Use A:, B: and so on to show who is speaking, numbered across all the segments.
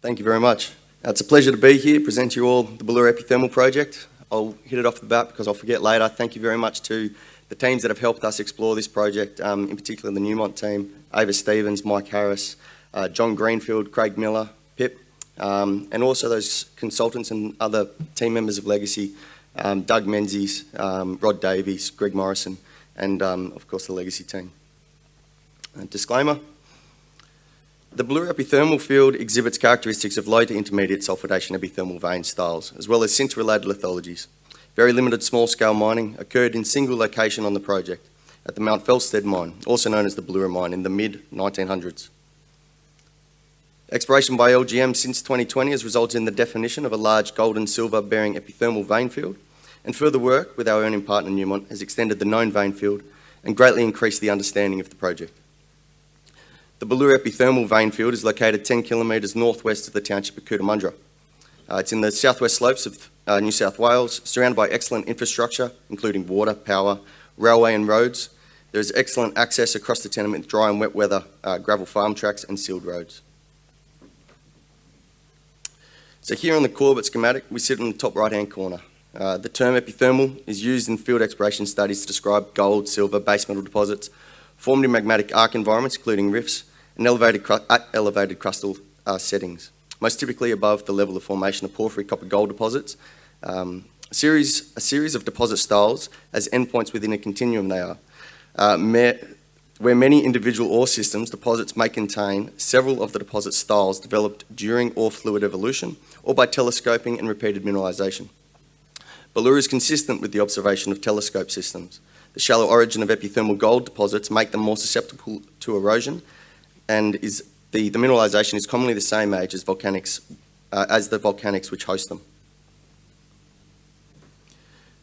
A: Thank you very much. It's a pleasure to be here, present you all the Bullera Epithermal Project. I'll hit it off the bat because I'll forget later. Thank you very much to the teams that have helped us explore this project, in particular the Newmont team, Ava Stevens, Mike Harris, John Greenfield, Craig Miller, Pip, and also those consultants and other team members of Legacy, Doug Menzies, Rod Davies, Greg Morrison, and of course the Legacy team. Disclaimer. The Bullera epithermal field exhibits characteristics of low to intermediate sulfidation epithermal vein styles, as well as sinter-related lithologies. Very limited small-scale mining occurred in single location on the project, at the Mount Felsted mine, also known as the Bullera mine, in the mid-1900s. Exploration by LGM since 2020 has resulted in the definition of a large gold and silver bearing epithermal vein field, and further work with our earning partner Newmont has extended the known vein field and greatly increased the understanding of the project. The Bullera epithermal vein field is located 10 kilometres northwest of the township of Cootamundra. It's in the southwest slopes of New South Wales, surrounded by excellent infrastructure, including water, power, railway and roads. There is excellent access across the tenement with dry and wet weather, gravel farm tracks and sealed roads. So here on the Corbett schematic, we sit in the top right-hand corner. The term epithermal is used in field exploration studies to describe gold, silver, base metal deposits formed in magmatic arc environments, including rifts, and elevated crustal settings, most typically above the level of formation of porphyry copper gold deposits. A series of deposit styles as endpoints within a continuum they are, where many individual ore systems deposits may contain several of the deposit styles developed during ore fluid evolution or by telescoping and repeated mineralisation. Bullera is consistent with the observation of telescope systems. The shallow origin of epithermal gold deposits make them more susceptible to erosion, and the mineralisation is commonly the same age as the volcanics which host them.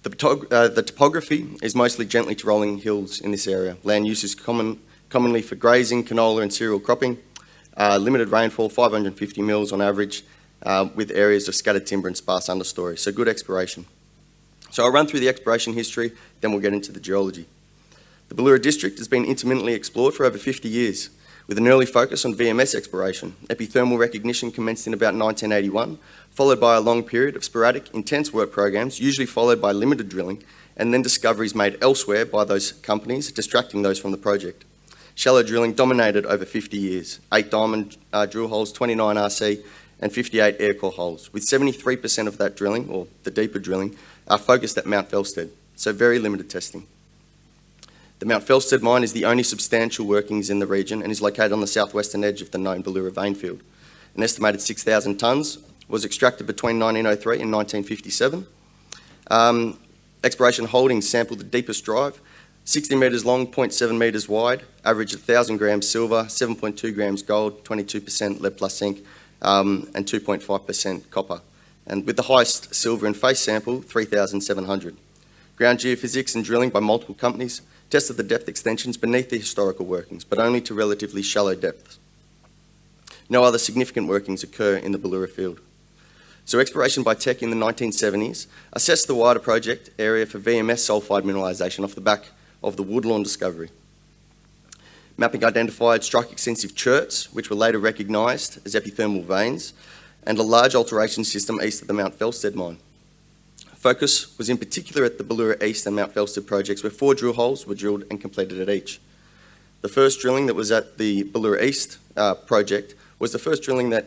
A: The topography is mostly gently to rolling hills in this area. Land use is commonly for grazing, canola and cereal cropping. Limited rainfall, 550 mils on average, with areas of scattered timber and sparse understory, so good exploration. So I'll run through the exploration history, then we'll get into the geology. The Bullera district has been intermittently explored for over 50 years, with an early focus on VMS exploration. Epithermal recognition commenced in about 1981, followed by a long period of sporadic, intense work programs, usually followed by limited drilling, and then discoveries made elsewhere by those companies, distracting those from the project. Shallow drilling dominated over 50 years, 8 diamond drill holes, 29 RC, and 58 air core holes, with 73% of that drilling, or the deeper drilling, focused at Mount Felsted, so very limited testing. The Mount Felsted mine is the only substantial workings in the region and is located on the southwestern edge of the known Bullera vein field. An estimated 6,000 tonnes was extracted between 1903 and 1957. Exploration holdings sampled the deepest drive, 60 metres long, 0.7 metres wide, averaged 1,000 grams silver, 7.2 grams gold, 22% lead plus zinc, and 2.5% copper. And with the highest silver in face sample, 3,700. Ground geophysics and drilling by multiple companies tested the depth extensions beneath the historical workings, but only to relatively shallow depths. No other significant workings occur in the Bullera field. So exploration by Teck in the 1970s assessed the wider project area for VMS sulfide mineralisation off the back of the Woodlawn discovery. Mapping identified strike-extensive cherts, which were later recognised as epithermal veins, and a large alteration system east of the Mount Felsted mine. Focus was in particular at the Bullera East and Mount Felsted projects, where 4 drill holes were drilled and completed at each. The first drilling that was at the Bullera East project was the first drilling that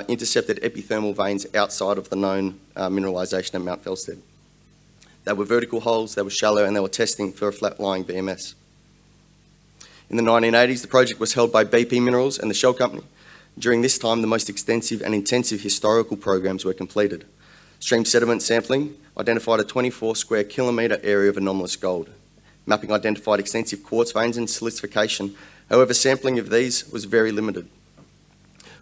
A: intercepted epithermal veins outside of the known mineralisation at Mount Felsted. They were vertical holes, they were shallow, and they were testing for a flat-lying VMS. In the 1980s, the project was held by BP Minerals and the Shell Company. During this time, the most extensive and intensive historical programs were completed. Stream sediment sampling identified a 24 square kilometre area of anomalous gold. Mapping identified extensive quartz veins and silicification. However, sampling of these was very limited.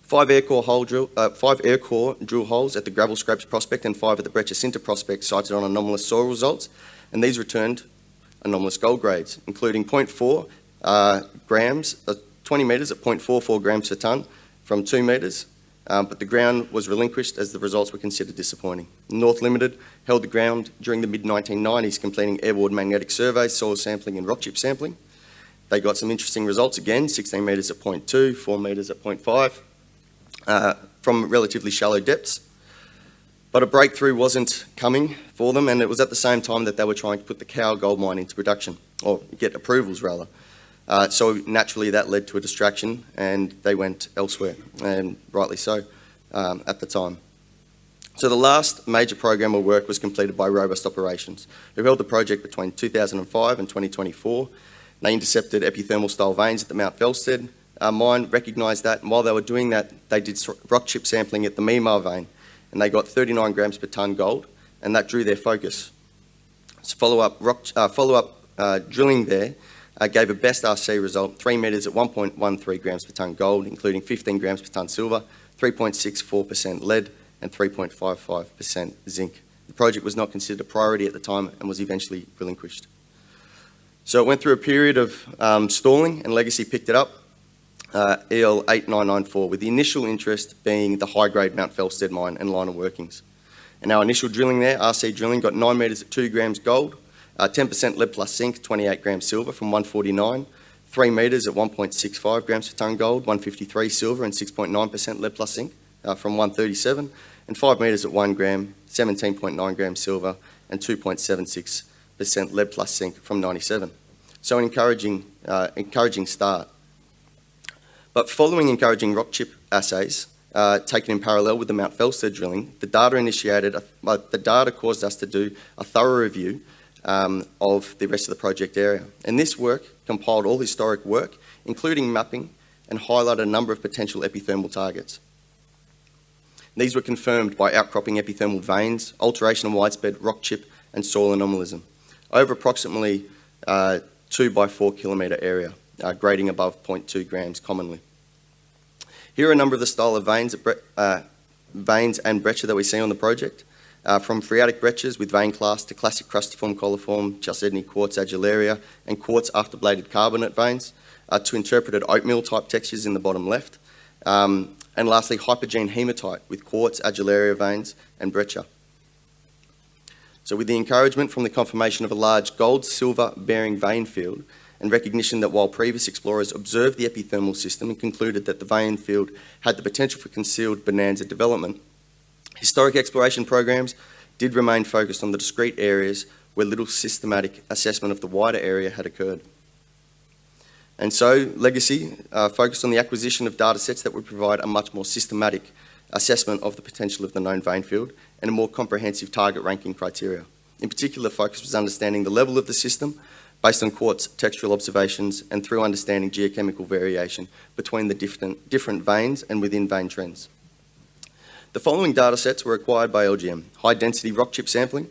A: 5 air core drill holes at the Gravel Scrapes prospect and 5 at the Breccia-Sinter prospect cited on anomalous soil results, and these returned anomalous gold grades, including 0.4 grams, 20 metres at 0.44 grams per tonne from 2 metres, but the ground was relinquished as the results were considered disappointing. North Limited held the ground during the mid-1990s, completing airborne magnetic surveys, soil sampling and rock chip sampling. They got some interesting results again, 16 metres at 0.2, 4 metres at 0.5, from relatively shallow depths. But a breakthrough wasn't coming for them, and it was at the same time that they were trying to put the Cow gold mine into production, or get approvals rather. So naturally that led to a distraction, and they went elsewhere, and rightly so at the time. So the last major program of work was completed by Robust Operations, who held the project between 2005 and 2024. They intercepted epithermal style veins at the Mount Felsted mine, recognised that, and while they were doing that, they did rock chip sampling at the Mimal vein, and they got 39 grams per tonne gold, and that drew their focus. So follow-up drilling there gave a best RC result, 3 metres at 1.13 grams per tonne gold, including 15 grams per tonne silver, 3.64% lead, and 3.55% zinc. The project was not considered a priority at the time and was eventually relinquished. So it went through a period of stalling, and Legacy picked it up, EL 8994, with the initial interest being the high-grade Mount Felsted mine and liner workings. And our initial drilling there, RC drilling, got 9 metres at 2 grams gold, 10% lead plus zinc, 28 grams silver from 149, 3 metres at 1.65 grams per tonne gold, 153 silver and 6.9% lead plus zinc from 137, and 5 metres at 1 gram, 17.9 grams silver and 2.76% lead plus zinc from 97. So an encouraging start. But following encouraging rock chip assays taken in parallel with the Mount Felsted drilling, the data caused us to do a thorough review of the rest of the project area. And this work compiled all historic work, including mapping, and highlighted a number of potential epithermal targets. These were confirmed by outcropping epithermal veins, alteration of widespread rock chip and soil anomalism over approximately 2 by 4 kilometre area, grading above 0.2 grams commonly. Here are a number of the style of veins and breccia that we see on the project, from phreatic breccias with vein class to classic crustiform coliform, chalcedony quartz adularia, and quartz afterbladed carbonate veins, to interpreted oatmeal type textures in the bottom left, and lastly hypogene hematite with quartz adularia veins and breccia. So with the encouragement from the confirmation of a large gold-silver bearing vein field, and recognition that while previous explorers observed the epithermal system and concluded that the vein field had the potential for concealed bonanza development, historic exploration programs did remain focused on the discrete areas where little systematic assessment of the wider area had occurred. And so Legacy focused on the acquisition of data sets that would provide a much more systematic assessment of the potential of the known vein field and a more comprehensive target ranking criteria. In particular, focus was understanding the level of the system based on quartz textural observations and through understanding geochemical variation between the different veins and within vein trends. The following data sets were acquired by LGM: high density rock chip sampling,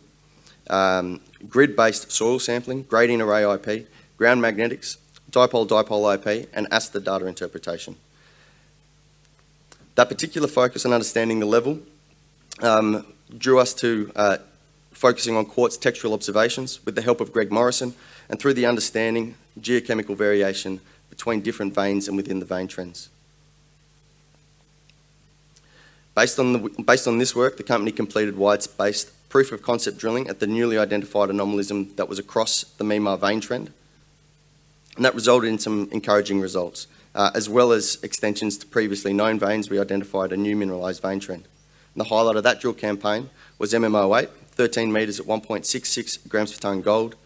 A: grid-based soil sampling, gradient array IP, ground magnetics, dipole-dipole IP, and ASTA data interpretation. That particular focus on understanding the level drew us to focusing on quartz textural observations with the help of Greg Morrison, and through the understanding geochemical variation between different veins and within the vein trends. Based on this work, the company completed wide-spaced proof of concept drilling at the newly identified anomalism that was across the Mimal vein trend, and that resulted in some encouraging results. As well as extensions to previously known veins, we identified a new mineralised vein trend. And the highlight of that drill campaign was MMO8, 13 metres at 1.66 grams per tonne gold,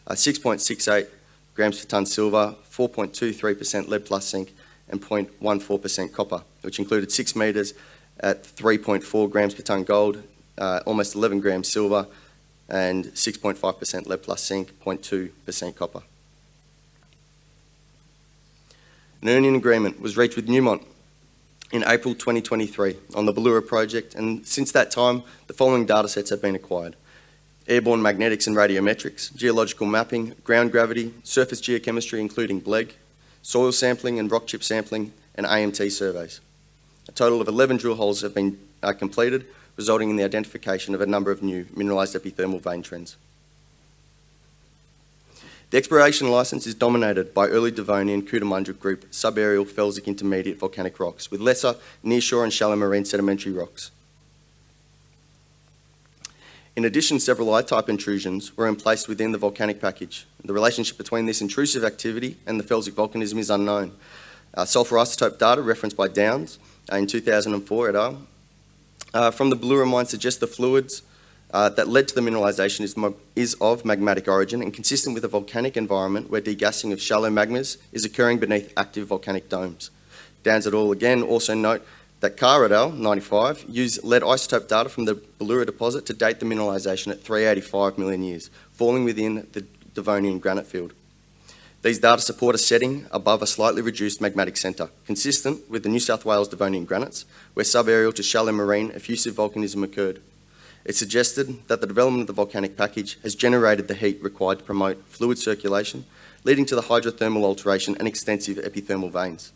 A: 6.68 grams per tonne silver, 4.23% lead plus zinc, and 0.14% copper, which included 6 metres at 3.4 grams per tonne gold, almost 11 grams silver, and 6.5% lead plus zinc, 0.2% copper. An earning agreement was reached with Newmont in April 2023 on the Ballura project, and since that time, the following data sets have been acquired: airborne magnetics and radiometrics, geological mapping, ground gravity, surface geochemistry including BLEG, soil sampling and rock chip sampling, and AMT surveys. A total of 11 drill holes have been completed, resulting in the identification of a number of new mineralised epithermal vein trends. The exploration licence is dominated by early Devonian Cootamundra Group subaerial felsic intermediate volcanic rocks, with lesser nearshore and shallow marine sedimentary rocks. In addition, several I-type intrusions were in place within the volcanic package. The relationship between this intrusive activity and the felsic volcanism is unknown. Sulfur isotope data referenced by Downs in 2004 et al. From the Ballura mine suggests the fluids that led to the mineralisation is of magmatic origin and consistent with a volcanic environment where degassing of shallow magmas is occurring beneath active volcanic domes. Downs et al. Again also note that Carr et al. 95 used lead isotope data from the Ballura deposit to date the mineralisation at 385 million years, falling within the Devonian granite field. These data support a setting above a slightly reduced magmatic centre, consistent with the New South Wales Devonian granites, where subaerial to shallow marine effusive volcanism occurred. It suggested that the development of the volcanic package has generated the heat required to promote fluid circulation, leading to the hydrothermal alteration and extensive epithermal veins.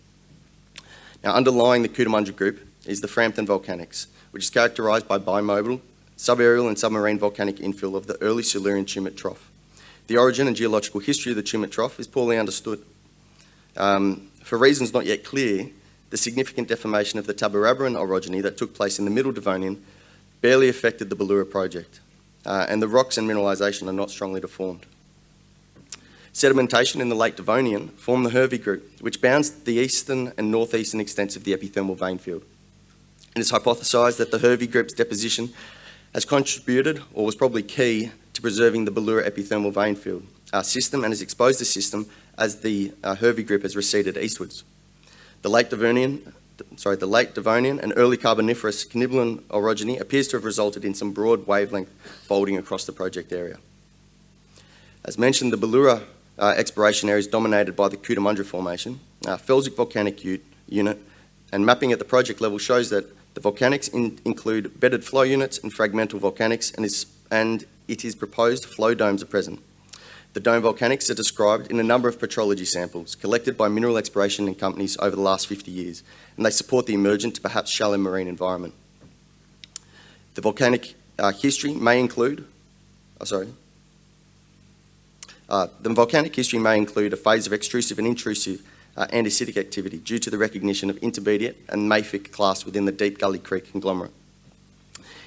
A: Now, underlying the Cootamundra group is the Frampton volcanics, which is characterised by bimodal, subaerial and submarine volcanic infill of the early Silurian tumid trough. The origin and geological history of the tumid trough is poorly understood. For reasons not yet clear, the significant deformation of the Tabarabaran orogeny that took place in the Middle Devonian barely affected the Ballura project, and the rocks and mineralisation are not strongly deformed. Sedimentation in the late Devonian formed the Hervey group, which bounds the eastern and northeastern extents of the epithermal vein field. It is hypothesised that the Hervey group's deposition has contributed, or was probably key, to preserving the Ballura epithermal vein field system and has exposed the system as the Hervey group has receded eastwards. The late Devonian and early Carboniferous Cniblin orogeny appears to have resulted in some broad wavelength folding across the project area. As mentioned, the Ballura exploration area is dominated by the Cootamundra Formation, felsic volcanic unit, and mapping at the project level shows that the volcanics include bedded flow units and fragmental volcanics, and it is proposed flow domes are present. The dome volcanics are described in a number of petrology samples collected by mineral exploration and companies over the last 50 years, and they support the emergent to perhaps shallow marine environment. The volcanic history may include a phase of extrusive and intrusive andesitic activity due to the recognition of intermediate and mafic class within the Deep Gully Creek conglomerate.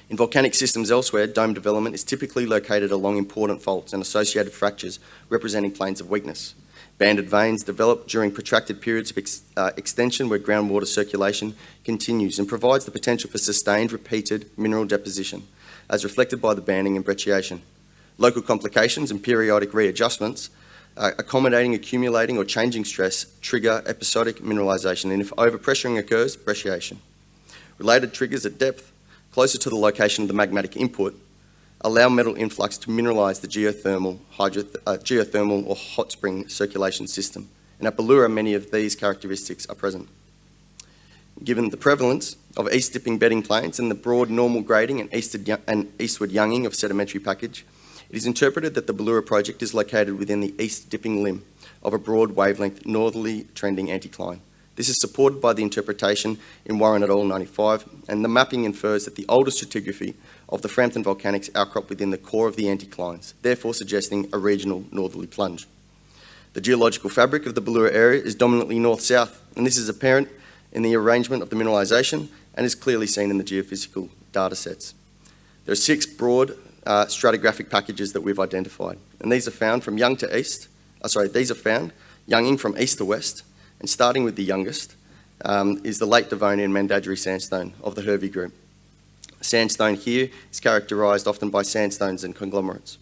A: In volcanic systems elsewhere, dome development is typically located along important faults and associated fractures representing planes of weakness. Banded veins develop during protracted periods of extension where groundwater circulation continues and provides the potential for sustained, repeated mineral deposition, as reflected by the banding and brecciation. Local complications and periodic readjustments accommodating, accumulating or changing stress trigger episodic mineralisation, and if overpressuring occurs, brecciation. Related triggers at depth closer to the location of the magmatic input allow metal influx to mineralise the geothermal or hot spring circulation system. And at Ballura, many of these characteristics are present. Given the prevalence of east-dipping bedding planes and the broad normal grading and eastward younging of sedimentary package, it is interpreted that the Ballura project is located within the east-dipping limb of a broad wavelength northerly trending anticline. This is supported by the interpretation in Warren et al. 95, and the mapping infers that the older stratigraphy of the Frampton volcanics outcrop within the core of the anticlines, therefore suggesting a regional northerly plunge. The geological fabric of the Ballura area is dominantly north-south, and this is apparent in the arrangement of the mineralisation and is clearly seen in the geophysical data sets. There are 6 broad stratigraphic packages that we've identified, and these are found from younging from east to west, and starting with the youngest is the late Devonian Mandadgery sandstone of the Hervey group. Sandstone here is characterised often by sandstones and conglomerates.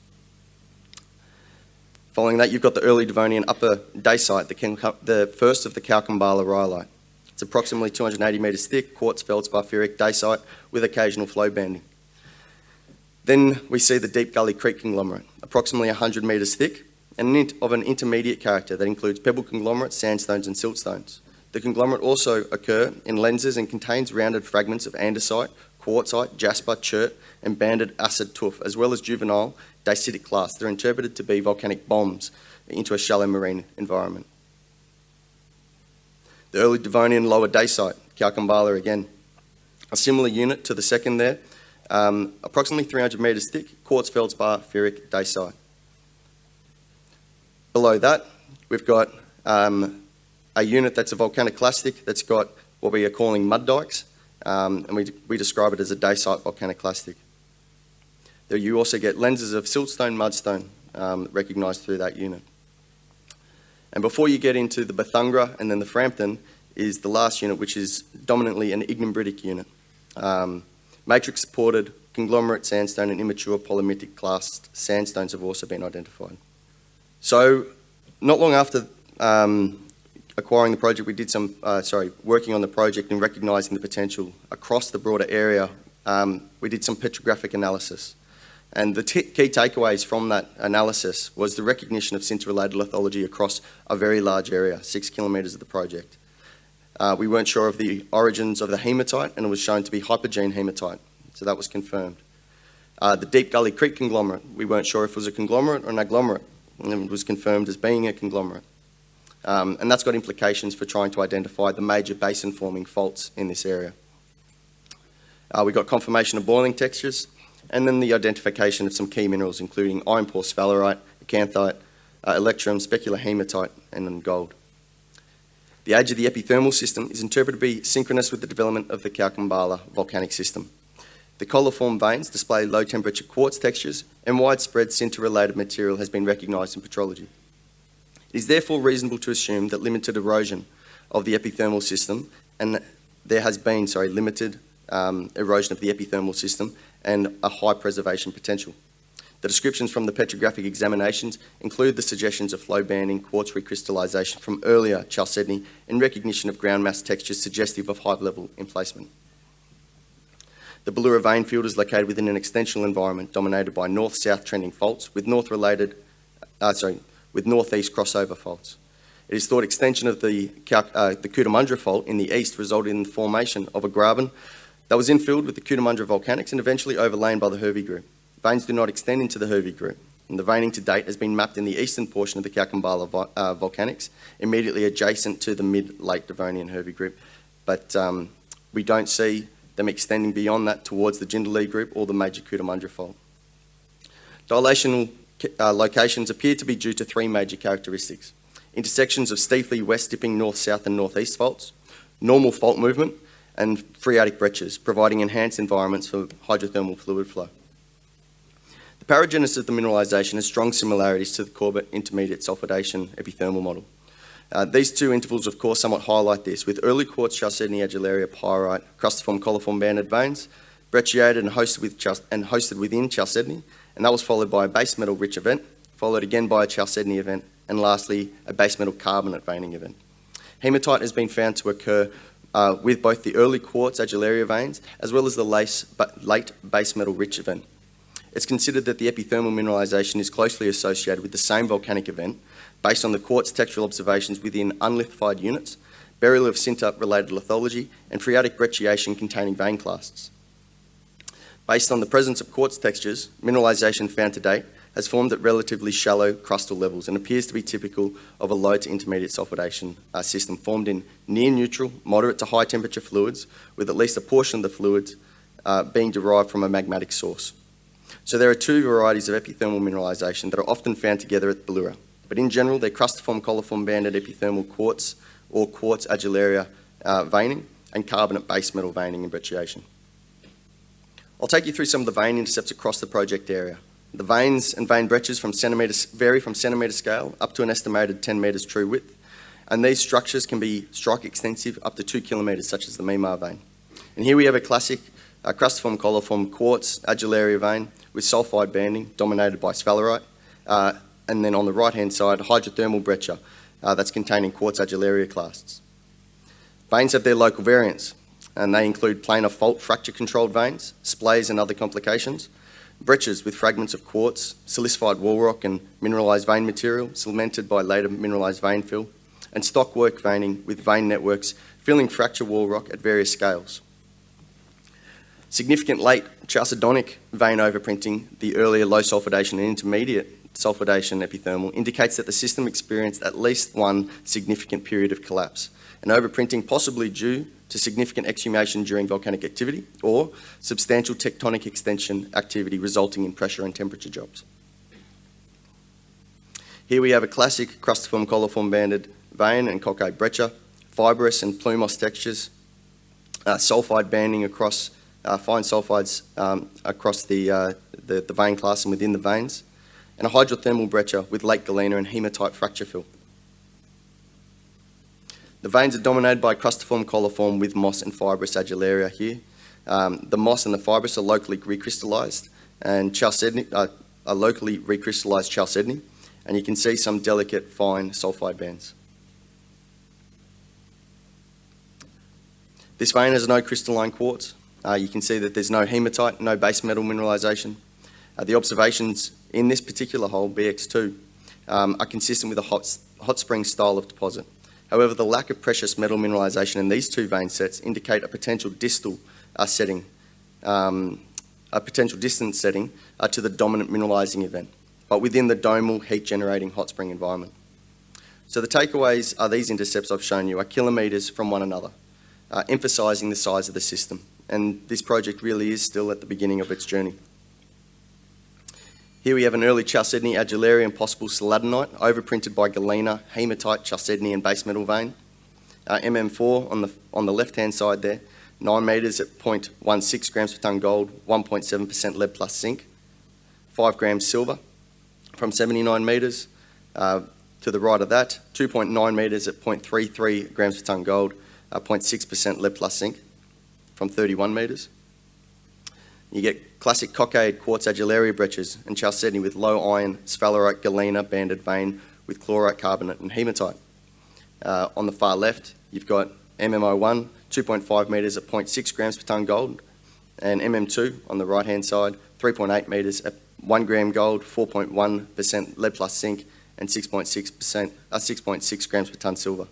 A: Following that, you've got the early Devonian upper dacite, the first of the Caucambala rhyolite. It's approximately 280 metres thick, quartz feldspar-ferric dacite with occasional flow banding. Then we see the Deep Gully Creek conglomerate, approximately 100 metres thick, and of an intermediate character that includes pebble conglomerates, sandstones and siltstones. The conglomerate also occur in lenses and contains rounded fragments of andesite, quartzite, jasper, chert and banded acid tuff, as well as juvenile dacitic clasts that are interpreted to be volcanic bombs into a shallow marine environment. The early Devonian lower dacite, Caucambala again, a similar unit to the second there, approximately 300 metres thick, quartz feldspar-ferric dacite. Below that, we've got a unit that's a volcaniclastic that's got what we are calling mud dikes, and we describe it as a dacite volcaniclastic. There you also get lenses of siltstone, mudstone recognised through that unit. And before you get into the Bethungra and then the Frampton, is the last unit, which is dominantly an ignimbritic unit. Matrix-supported conglomerate sandstone and immature polymitic classed sandstones have also been identified. So, not long after acquiring the project, we did some, working on the project and recognising the potential across the broader area, we did some petrographic analysis. And the key takeaways from that analysis was the recognition of sinter-related lithology across a very large area, 6 kilometres of the project. We weren't sure of the origins of the hematite, and it was shown to be hypogene hematite, so that was confirmed. The Deep Gully Creek conglomerate, we weren't sure if it was a conglomerate or an agglomerate, and it was confirmed as being a conglomerate. And that's got implications for trying to identify the major basin-forming faults in this area. We got confirmation of boiling textures, and then the identification of some key minerals, including iron pore sphalerite, acanthite, electrum, specular hematite, and then gold. The age of the epithermal system is interpreted to be synchronous with the development of the Caucambala volcanic system. The coliform veins display low-temperature quartz textures, and widespread sinter-related material has been recognised in petrology. It is therefore reasonable to assume that limited erosion of the epithermal system, and there has been, limited erosion of the epithermal system and a high preservation potential. The descriptions from the petrographic examinations include the suggestions of flow banding, quartz recrystallisation from earlier chalcedony, and recognition of ground mass textures suggestive of high-level emplacement. The Ballura vein field is located within an extensional environment dominated by north-south trending faults with north-east crossover faults. It is thought extension of the Cootamundra fault in the east resulted in the formation of a graben that was infilled with the Cootamundra volcanics and eventually overlain by the Hervey group. Veins do not extend into the Hervey group, and the veining to date has been mapped in the eastern portion of the Caucambala volcanics, immediately adjacent to the mid-late Devonian Hervey group, but we don't see them extending beyond that towards the Jindalee group or the major Cootamundra fault. Dilational locations appear to be due to three major characteristics: intersections of steeply west-dipping north-south and north-east faults, normal fault movement, and phreatic breccias, providing enhanced environments for hydrothermal fluid flow. The paragenesis of the mineralisation has strong similarities to the Corbett intermediate sulfidation epithermal model. These two intervals, of course, somewhat highlight this, with early quartz chalcedony adularia pyrite crustiform coliform banded veins, brecciated and hosted within chalcedony, and that was followed by a base metal rich event, followed again by a chalcedony event, and lastly, a base metal carbonate veining event. Hematite has been found to occur with both the early quartz adularia veins as well as the late base metal rich event. It's considered that the epithermal mineralisation is closely associated with the same volcanic event based on the quartz textural observations within unlithified units, burial of sinter-related lithology, and phreatic brecciation containing vein clasts. Based on the presence of quartz textures, mineralisation found to date has formed at relatively shallow crustal levels and appears to be typical of a low to intermediate sulfidation system formed in near neutral, moderate to high temperature fluids, with at least a portion of the fluids being derived from a magmatic source. So there are two varieties of epithermal mineralisation that are often found together at Ballura, but in general they're crustiform coliform banded epithermal quartz or quartz adularia veining and carbonate base metal veining and brecciation. I'll take you through some of the vein intercepts across the project area. The veins and vein breccias vary from centimetre scale up to an estimated 10 metres true width, and these structures can be strike extensive up to 2 kilometres, such as the Mimar vein. And here we have a classic crustiform coliform quartz adularia vein with sulfide banding dominated by sphalerite, and then on the right-hand side, a hydrothermal breccia that's containing quartz adularia clasts. Veins have their local variants, and they include planar fault fracture-controlled veins, splays and other complications, breccias with fragments of quartz, silicified wall rock and mineralised vein material cemented by later mineralised vein fill, and stockwork veining with vein networks filling fracture wall rock at various scales. Significant late chalcedonic vein overprinting, the earlier low sulfidation and intermediate sulfidation epithermal, indicates that the system experienced at least one significant period of collapse, and overprinting possibly due to significant exhumation during volcanic activity or substantial tectonic extension activity resulting in pressure and temperature drops. Here we have a classic crustiform coliform banded vein and cockade breccia, fibrous and plumose textures, sulfide banding across fine sulfides across the vein class and within the veins, and a hydrothermal breccia with late galena and hematite fracture fill. The veins are dominated by crustiform coliform with moss and fibrous adularia here. The moss and the fibrous are locally recrystallised and are locally recrystallised chalcedony, and you can see some delicate fine sulfide bands. This vein has no crystalline quartz. You can see that there's no hematite, no base metal mineralisation. The observations in this particular hole, BX2, are consistent with a hot spring style of deposit. However, the lack of precious metal mineralisation in these two vein sets indicate a potential distal setting, a potential distance setting to the dominant mineralising event, but within the domal heat-generating hot spring environment. So the takeaways are these intercepts I've shown you are kilometres from one another, emphasising the size of the system. And this project really is still at the beginning of its journey. Here we have an early chalcedony, adularia and possible seladenite, overprinted by galena, hematite, chalcedony and base metal vein. MM4 on the left-hand side there, 9 metres at 0.16 grams per tonne gold, 1.7% lead plus zinc, 5 grams silver from 79 metres. To the right of that, 2.9 metres at 0.33 grams per tonne gold, 0.6% lead plus zinc from 31 metres. You get classic cockade quartz adularia breccias and chalcedony with low iron sphalerite galena banded vein with chlorite carbonate and hematite. On the far left, you've got MMO1, 2.5 metres at 0.6 grams per tonne gold, and MM2 on the right hand side, 3.8 metres at 1 gram gold, 4.1% lead plus zinc, and 6.6 grams per tonne silver.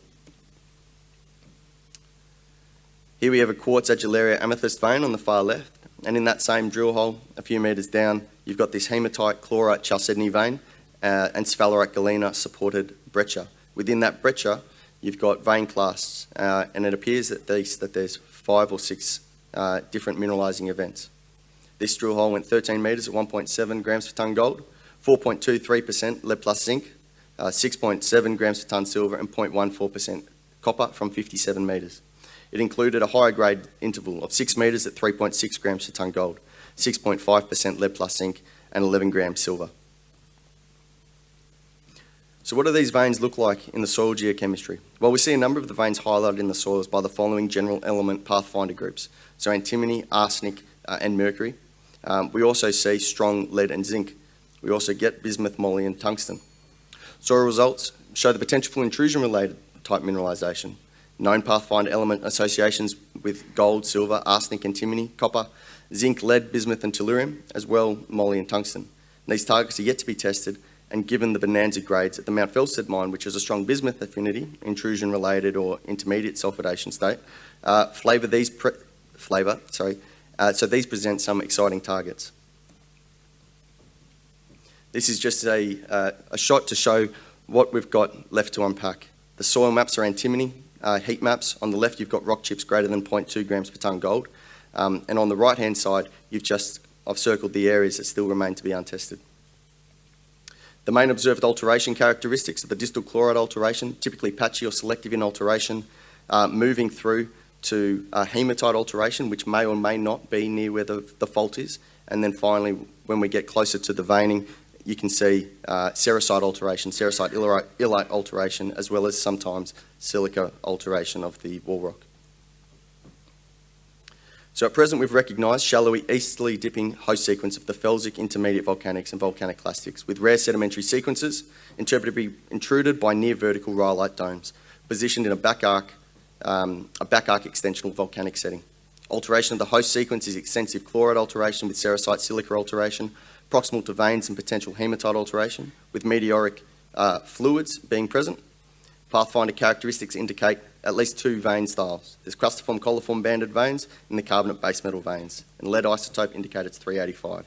A: Here we have a quartz adularia amethyst vein on the far left, and in that same drill hole, a few metres down, you've got this hematite chlorite chalcedony vein and sphalerite galena supported breccia. Within that breccia, you've got vein clasts, and it appears that there's 5 or 6 different mineralising events. This drill hole went 13 metres at 1.7 grams per tonne gold, 4.23% lead plus zinc, 6.7 grams per tonne silver, and 0.14% copper from 57 metres. It included a higher grade interval of 6 metres at 3.6 grams per tonne gold, 6.5% lead plus zinc, and 11 grams silver. So what do these veins look like in the soil geochemistry? Well, we see a number of the veins highlighted in the soils by the following general element pathfinder groups, so antimony, arsenic, and mercury. We also see strong lead and zinc. We also get bismuth, moly, and tungsten. Soil results show the potential for intrusion-related type mineralisation. Known pathfinder element associations with gold, silver, arsenic, antimony, copper, zinc, lead, bismuth, and tellurium, as well moly and tungsten. And these targets are yet to be tested, and given the bonanza grades at the Mount Felsted mine, which is a strong bismuth affinity, intrusion-related or intermediate sulfidation state, so these present some exciting targets. This is just a shot to show what we've got left to unpack. The soil maps are antimony heat maps. On the left, you've got rock chips greater than 0.2 grams per tonne gold. And on the right-hand side, I've circled the areas that still remain to be untested. The main observed alteration characteristics are the distal chloride alteration, typically patchy or selective in alteration, moving through to hematite alteration, which may or may not be near where the fault is. And then finally, when we get closer to the veining, you can see sericite alteration, sericite illite alteration, as well as sometimes silica alteration of the wall rock. So at present, we've recognised shallowy easterly dipping host sequence of the felsic intermediate volcanics and volcanic clastics, with rare sedimentary sequences intruded by near vertical rhyolite domes, positioned in a back arc extensional volcanic setting. Alteration of the host sequence is extensive chloride alteration with sericite silica alteration, proximal to veins and potential hematite alteration, with meteoric fluids being present. Pathfinder characteristics indicate at least 2 vein styles. There's crustiform coliform banded veins and the carbonate base metal veins. And lead isotope indicates 385.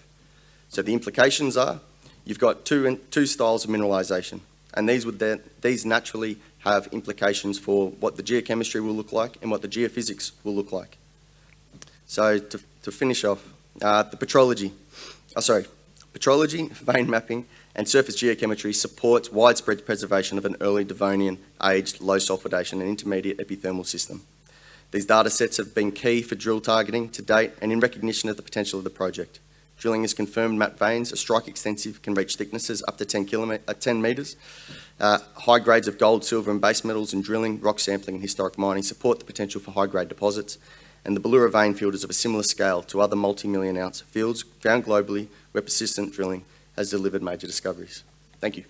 A: So the implications are you've got two styles of mineralisation, and these naturally have implications for what the geochemistry will look like and what the geophysics will look like. So to finish off, petrology, vein mapping, and surface geochemistry supports widespread preservation of an early Devonian aged low sulfidation and intermediate epithermal system. These data sets have been key for drill targeting to date and in recognition of the potential of the project. Drilling has confirmed matte veins, a strike extensive, can reach thicknesses up to 10 metres. High grades of gold, silver and base metals in drilling, rock sampling and historic mining support the potential for high-grade deposits, and the Ballura vein field is of a similar scale to other multi-million ounce fields found globally where persistent drilling has delivered major discoveries. Thank you.